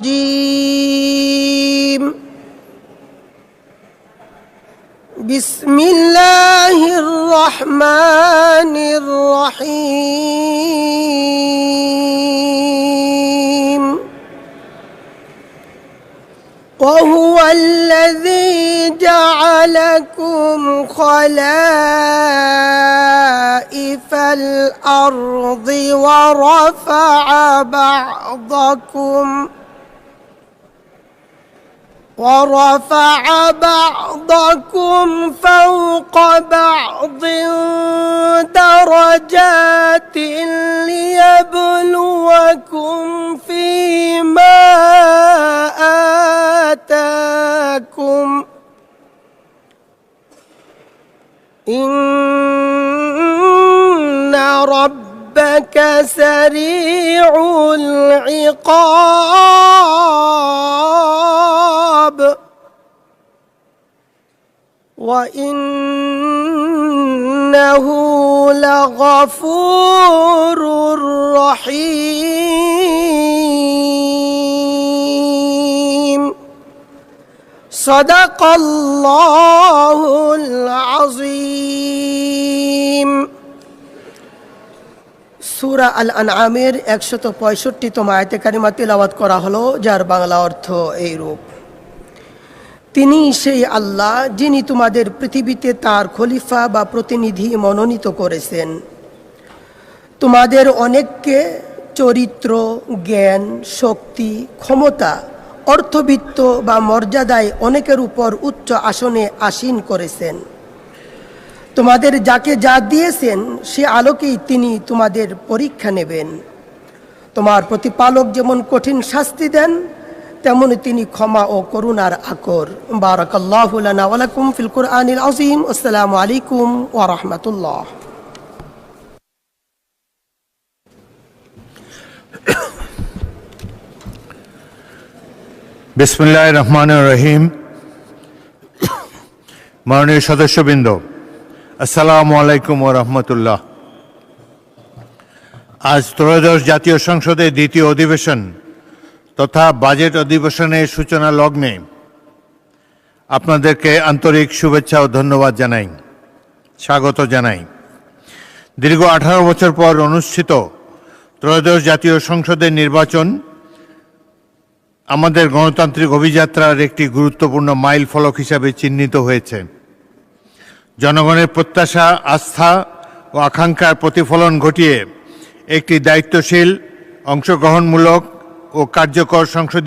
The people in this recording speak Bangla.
الرجيم بسم الله الرحمن الرحيم وهو الذي جعلكم خلائف الأرض ورفع بعضكم فوق بعض درجات ليبلوكم فيما آتاكم إن ربك سريع العقاب وإنه لغفور رحيم صدق الله العظيم সূরা আল আনআমের 165তম আয়াতে কারিমা তেলাওয়াত করা হলো, যার বাংলা অর্থ এইরূপ: তিনি সেই আল্লাহ যিনি তোমাদের পৃথিবীতে তার খলিফা বা প্রতিনিধি মনোনীত করেছেন, তোমাদের অনেককে চরিত্র, জ্ঞান, শক্তি, ক্ষমতা, অর্থবিত্ত বা মর্যাদায় অনেকের উপর উচ্চ আসনে আসীন করেছেন। তোমাদের যাকে যা দিয়েছেন সে আলোকেই তিনি তোমাদের পরীক্ষা নেবেন। তোমার প্রতিপালক যেমন কঠিন শাস্তি দেন, তেমনি তিনি ক্ষমা ও করুণার আকর। বারাকাল্লাহু লানা ওয়া লাকুম ফিল কুরআনিল আযীম। আসসালামু আলাইকুম ওয়া রাহমাতুল্লাহ। বিসমিল্লাহির রহমানির রহিম। মাননীয় সদস্যবৃন্দ, আসসালামু আলাইকুম ওয়া রাহমাতুল্লাহ। আজ ত্রয়োদশ জাতীয় সংসদের দ্বিতীয় অধিবেশন তথা বাজেট অধিবেশনের সূচনা লগ্নে আপনাদেরকে আন্তরিক শুভেচ্ছা ও ধন্যবাদ জানাই, স্বাগত জানাই। দীর্ঘ 18 বছর পর অনুষ্ঠিত ত্রয়োদশ জাতীয় সংসদের নির্বাচন আমাদের গণতান্ত্রিক অভিযাত্রার একটি গুরুত্বপূর্ণ মাইল ফলক হিসাবে চিহ্নিত হয়েছে। জনগণের প্রত্যাশা, আস্থা ও আকাঙ্ক্ষার প্রতিফলন ঘটিয়ে একটি দায়িত্বশীল, অংশগ্রহণমূলক ও কার্যকর সংসদীয়